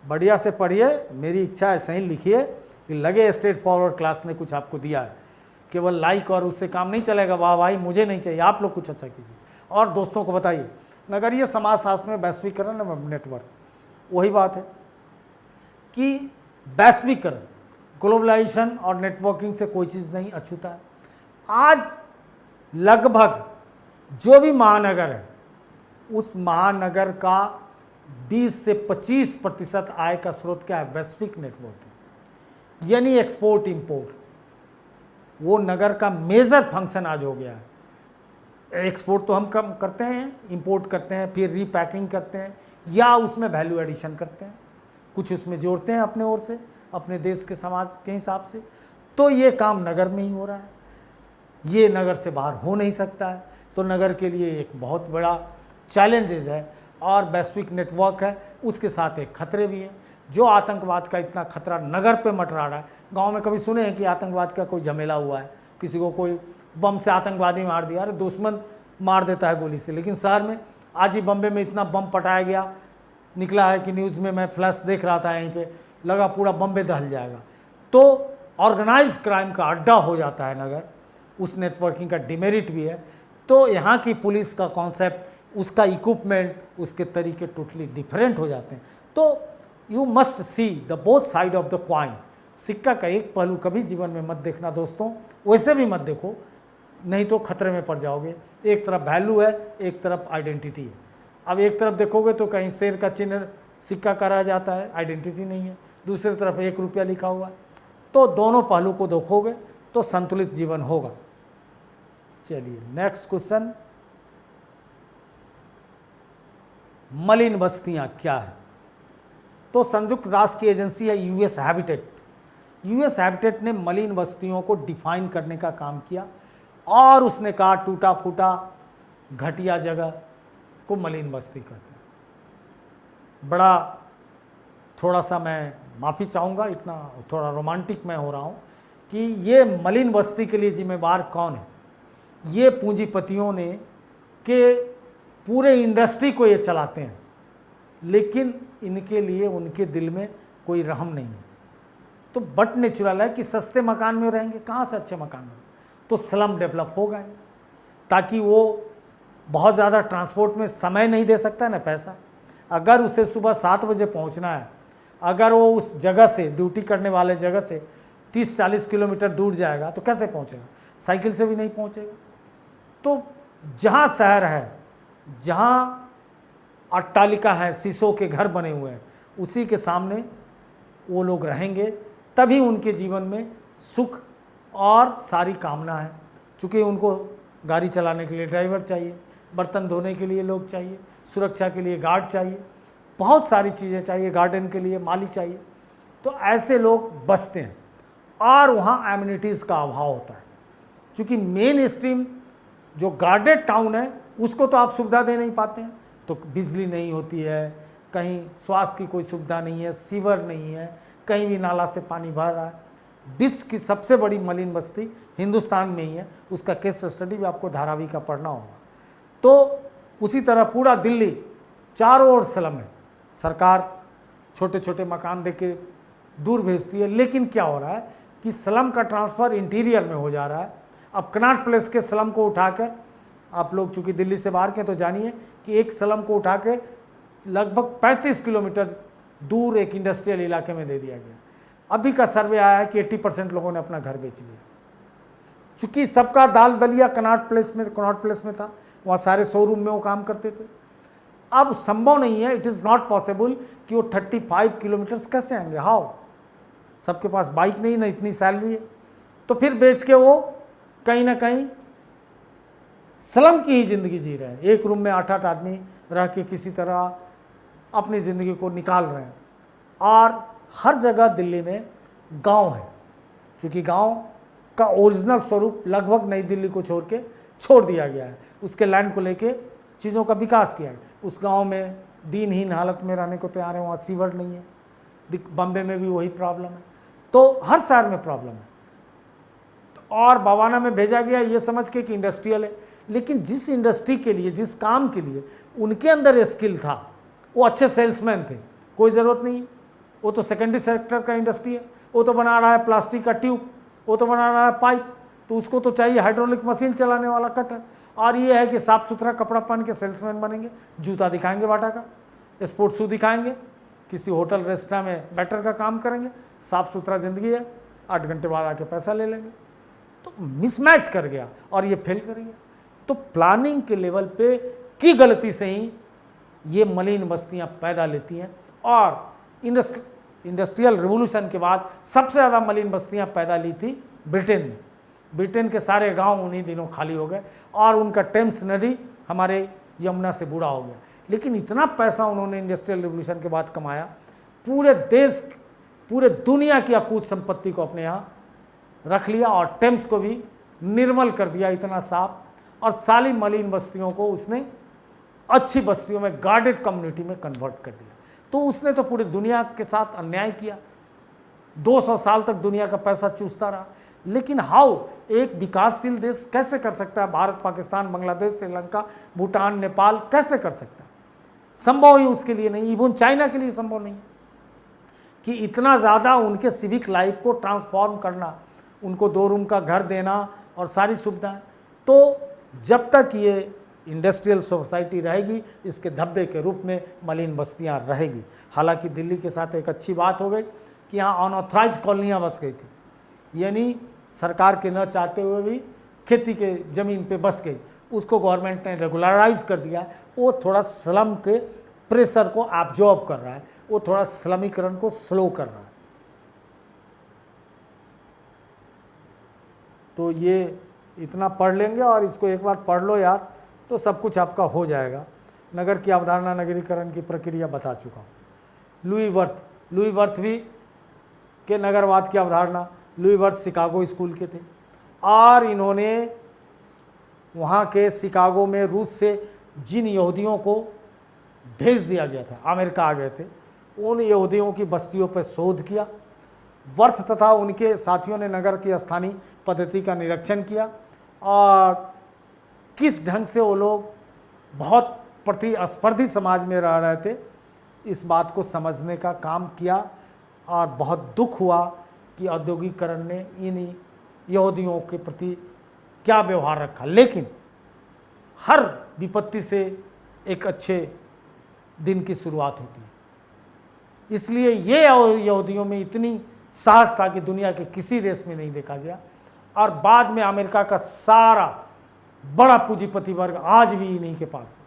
A: बढ़िया से पढ़िए, मेरी इच्छा ऐसे ही लिखिए कि लगे स्ट्रेट फॉरवर्ड क्लास ने कुछ आपको दिया है। केवल लाइक और उससे काम नहीं चलेगा, वाह भाई मुझे नहीं चाहिए, आप लोग कुछ अच्छा कीजिए और दोस्तों को बताइए। नगरीय समाजशास्त्र में वैश्वीकरण नेटवर्क, वही बात है कि वैश्वीकरण, ग्लोबलाइजेशन और नेटवर्किंग से कोई चीज़ नहीं अछूता है। आज लगभग जो भी महानगर है, उस महानगर का 20 से 25% आय का स्रोत क्या है, वैश्विक नेटवर्किंग, यानी एक्सपोर्ट इंपोर्ट। वो नगर का मेजर फंक्शन आज हो गया है। एक्सपोर्ट तो हम कम करते हैं, इंपोर्ट करते हैं, फिर रीपैकिंग करते हैं या उसमें वैल्यू एडिशन करते हैं, कुछ उसमें जोड़ते हैं अपने ओर से, अपने देश के समाज के हिसाब से। तो ये काम नगर में ही हो रहा है, ये नगर से बाहर हो नहीं सकता है। तो नगर के लिए एक बहुत बड़ा चैलेंजेस है और वैश्विक नेटवर्क है, उसके साथ एक खतरे भी हैं। जो आतंकवाद का इतना खतरा नगर पे मंडरा रहा है, गांव में कभी सुने हैं कि आतंकवाद का कोई झमेला हुआ है, किसी को कोई बम से आतंकवादी मार दिया, अरे दुश्मन मार देता है गोली से। लेकिन शहर में आज ही बम्बे में इतना बम पटाया गया, निकला है कि न्यूज़ में, मैं फ्लैश देख रहा था यहीं पे, लगा पूरा बम्बे दहल जाएगा। तो ऑर्गेनाइज क्राइम का अड्डा हो जाता है नगर, उस नेटवर्किंग का डिमेरिट भी है। तो यहाँ की पुलिस का कॉन्सेप्ट, उसका इक्विपमेंट, उसके तरीके टोटली डिफरेंट हो जाते हैं। तो you must see the both side of the coin, सिक्का का एक पहलू कभी जीवन में मत देखना दोस्तों, वैसे भी मत देखो, नहीं तो खतरे में पड़ जाओगे। एक तरफ वैल्यू है, एक तरफ आइडेंटिटी है। अब एक तरफ देखोगे तो कहीं शेर का चिन्ह सिक्का का रह जाता है, आइडेंटिटी नहीं है, दूसरी तरफ 1 रुपया लिखा हुआ है। तो दोनों पहलू को देखोगे तो संतुलित जीवन होगा। चलिए नेक्स्ट क्वेश्चन, मलिन बस्तियां क्या है? तो संयुक्त राष्ट्र की एजेंसी है US हैबिटेट। US हैबिटेट ने मलिन बस्तियों को डिफाइन करने का काम किया और उसने कहा टूटा फूटा घटिया जगह को मलिन बस्ती कहते हैं। बड़ा थोड़ा सा मैं माफ़ी चाहूँगा, इतना थोड़ा रोमांटिक मैं हो रहा हूँ कि ये मलिन बस्ती के लिए जिम्मेवार कौन है? ये पूंजीपतियों ने के पूरे इंडस्ट्री को ये चलाते हैं, लेकिन इनके लिए उनके दिल में कोई रहम नहीं है। तो बट नेचुरल है कि सस्ते मकान में रहेंगे, कहाँ से अच्छे मकान में? तो स्लम डेवलप हो गए, ताकि वो बहुत ज़्यादा ट्रांसपोर्ट में समय नहीं दे सकता ना पैसा। अगर उसे सुबह 7 बजे पहुंचना है, अगर वो उस जगह से, ड्यूटी करने वाले जगह से 30-40 किलोमीटर दूर जाएगा तो कैसे पहुंचेगा? साइकिल से भी नहीं पहुंचेगा। तो जहाँ शहर है, जहाँ अट्टालिका है, शीशों के घर बने हुए हैं, उसी के सामने वो लोग रहेंगे, तभी उनके जीवन में सुख और सारी कामना है। चूँकि उनको गाड़ी चलाने के लिए ड्राइवर चाहिए, बर्तन धोने के लिए लोग चाहिए, सुरक्षा के लिए गार्ड चाहिए, बहुत सारी चीज़ें चाहिए, गार्डन के लिए माली चाहिए। तो ऐसे लोग बसते हैं और वहाँ एमिनिटीज़ का अभाव होता है। चूँकि मेन स्ट्रीम जो गार्डेड टाउन है उसको तो आप सुविधा दे नहीं पाते हैं, तो बिजली नहीं होती है, कहीं स्वास्थ्य की कोई सुविधा नहीं है, सीवर नहीं है, कहीं भी नाला से पानी भर रहा है। विश्व की सबसे बड़ी मलिन बस्ती हिंदुस्तान में ही है, उसका केस स्टडी भी आपको धारावी का पढ़ना होगा। तो उसी तरह पूरा दिल्ली चारों ओर स्लम है, सरकार छोटे छोटे मकान देके दूर भेजती है, लेकिन क्या हो रहा है कि स्लम का ट्रांसफ़र इंटीरियर में हो जा रहा है। अब कनॉट प्लेस के स्लम को उठाकर, आप लोग चूँकि दिल्ली से बाहर के तो जानिए कि एक स्लम को उठा के लगभग 35 किलोमीटर दूर एक इंडस्ट्रियल इलाके में दे दिया गया। अभी का सर्वे आया है कि 80% लोगों ने अपना घर बेच लिया। चूँकि सबका दाल दलिया कनॉट प्लेस में था, वहाँ सारे शोरूम में वो काम करते थे। अब संभव नहीं है, इट इज़ नॉट पॉसिबल कि वो 35 किलोमीटर्स कैसे आएंगे, हाउ? सबके पास बाइक नहीं, ना इतनी सैलरी है, तो फिर बेच के वो कहीं ना कहीं स्लम की ही ज़िंदगी जी रहे हैं। एक रूम में 8-8 आदमी रह के किसी तरह अपनी ज़िंदगी को निकाल रहे हैं। और हर जगह दिल्ली में गांव है, क्योंकि गांव का ओरिजिनल स्वरूप लगभग नई दिल्ली को छोड़ दिया गया है। उसके लैंड को लेके चीज़ों का विकास किया है। उस गांव में दीनहीन हालत में रहने को तैयार है, वहाँ सीवर नहीं है। बम्बे में भी वही प्रॉब्लम है, तो हर शहर में प्रॉब्लम है। और बवाना में भेजा गया ये समझ के कि इंडस्ट्रियल है, लेकिन जिस इंडस्ट्री के लिए, जिस काम के लिए उनके अंदर स्किल था, वो अच्छे सेल्समैन थे, कोई ज़रूरत नहीं है। वो तो सेकेंडरी सेक्टर का इंडस्ट्री है, वो तो बना रहा है प्लास्टिक का ट्यूब, वो तो बना रहा है पाइप, तो उसको तो चाहिए हाइड्रोलिक मशीन चलाने वाला कटर। और ये है कि साफ़ सुथरा कपड़ा पहन के सेल्समैन बनेंगे, जूता दिखाएंगे बाटा का, स्पोर्ट्स शू दिखाएंगे, किसी होटल रेस्टोरेंट में बैटर का काम करेंगे, साफ़ सुथरा ज़िंदगी है, 8 घंटे बाद आके पैसा ले लेंगे। तो मिसमैच कर गया और ये फेल कर गया। तो प्लानिंग के लेवल पे की गलती से ही ये मलिन बस्तियां पैदा लेती हैं। और इंडस्ट्रियल रिवोल्यूशन के बाद सबसे ज़्यादा मलिन बस्तियां पैदा ली थी ब्रिटेन में। ब्रिटेन के सारे गांव उन्हीं दिनों खाली हो गए और उनका टेम्स नदी हमारे यमुना से बूढ़ा हो गया। लेकिन इतना पैसा उन्होंने इंडस्ट्रियल रिवोल्यूशन के बाद कमाया, पूरे देश, पूरे दुनिया की अकूत संपत्ति को अपने यहाँ रख लिया और टेम्स को भी निर्मल कर दिया, इतना साफ। और सारी मलिन बस्तियों को उसने अच्छी बस्तियों में, गार्डेड कम्युनिटी में कन्वर्ट कर दिया। तो उसने तो पूरी दुनिया के साथ अन्याय किया, 200 साल तक दुनिया का पैसा चूसता रहा। लेकिन हाउ एक विकासशील देश कैसे कर सकता है? भारत, पाकिस्तान, बांग्लादेश, श्रीलंका, भूटान, नेपाल कैसे कर सकता है? संभव ही उसके लिए नहीं, इवन चाइना के लिए संभव नहीं कि इतना ज़्यादा उनके सिविक लाइफ को ट्रांसफॉर्म करना, उनको 2 रूम का घर देना और सारी सुविधाएं। तो जब तक ये इंडस्ट्रियल सोसाइटी रहेगी, इसके धब्बे के रूप में मलिन बस्तियां रहेगी। हालांकि दिल्ली के साथ एक अच्छी बात हो गई कि यहाँ अनऑथराइज कॉलोनियाँ बस गई थी, यानी सरकार के न चाहते हुए भी खेती के ज़मीन पे बस गई, उसको गवर्नमेंट ने रेगुलराइज कर दिया है। वो थोड़ा स्लम के प्रेशर को एब्जॉर्ब कर रहा है, वो थोड़ा स्लमीकरण को स्लो कर रहा है। तो ये इतना पढ़ लेंगे और इसको एक बार पढ़ लो यार, तो सब कुछ आपका हो जाएगा। नगर की अवधारणा, नगरीकरण की प्रक्रिया बता चुका हूँ। लुई वर्थ भी के नगरवाद की अवधारणा, लुई वर्थ शिकागो स्कूल के थे और इन्होंने वहाँ के शिकागो में रूस से जिन यहूदियों को भेज दिया गया था, अमेरिका आ गए थे, उन यहूदियों की बस्तियों पर शोध किया। वर्थ तथा उनके साथियों ने नगर की स्थानीय पद्धति का निरीक्षण किया और किस ढंग से वो लोग बहुत प्रतिस्पर्धी समाज में रह रहे थे, इस बात को समझने का काम किया। और बहुत दुख हुआ कि औद्योगिकरण ने इन यहूदियों के प्रति क्या व्यवहार रखा। लेकिन हर विपत्ति से एक अच्छे दिन की शुरुआत होती है, इसलिए ये यहूदियों में इतनी साहस था कि दुनिया के किसी देश में नहीं देखा गया। और बाद में अमेरिका का सारा बड़ा पूंजीपति वर्ग आज भी इन्हीं के पास है,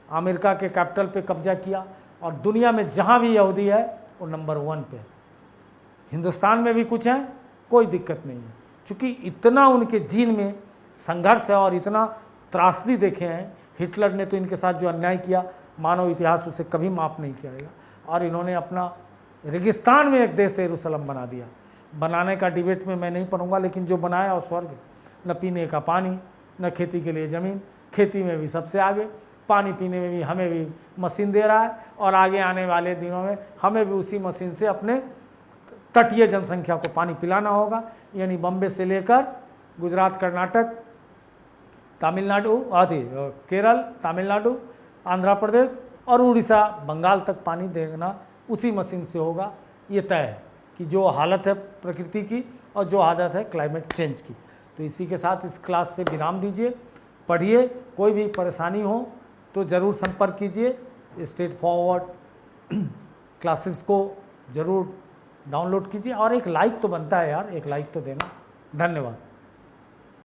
A: अमेरिका के कैपिटल पे कब्जा किया और दुनिया में जहाँ भी यहूदी है वो नंबर 1 पे है। हिंदुस्तान में भी कुछ हैं, कोई दिक्कत नहीं है, क्योंकि इतना उनके जीन में संघर्ष है और इतना त्रासदी देखे हैं। हिटलर ने तो इनके साथ जो अन्याय किया, मानव इतिहास उसे कभी माफ़ नहीं किया। और इन्होंने अपना रेगिस्तान में एक देश यरूशलेम बना दिया। बनाने का डिबेट में मैं नहीं पढ़ूंगा, लेकिन जो बनाया और स्वर्ग, न पीने का पानी, न खेती के लिए ज़मीन, खेती में भी सबसे आगे, पानी पीने में भी हमें भी मशीन दे रहा है और आगे आने वाले दिनों में हमें भी उसी मशीन से अपने तटीय जनसंख्या को पानी पिलाना होगा, यानी बम्बे से लेकर गुजरात, कर्नाटक, तमिलनाडु आदि केरल, तमिलनाडु, आंध्र प्रदेश और उड़ीसा, बंगाल तक पानी देना उसी मशीन से होगा। ये तय है कि जो हालत है प्रकृति की और जो आदत है क्लाइमेट चेंज की। तो इसी के साथ इस क्लास से विराम दीजिए। पढ़िए, कोई भी परेशानी हो तो ज़रूर संपर्क कीजिए। स्ट्रेट फॉरवर्ड क्लासेस को ज़रूर डाउनलोड कीजिए और एक लाइक तो बनता है यार, एक लाइक तो देना। धन्यवाद।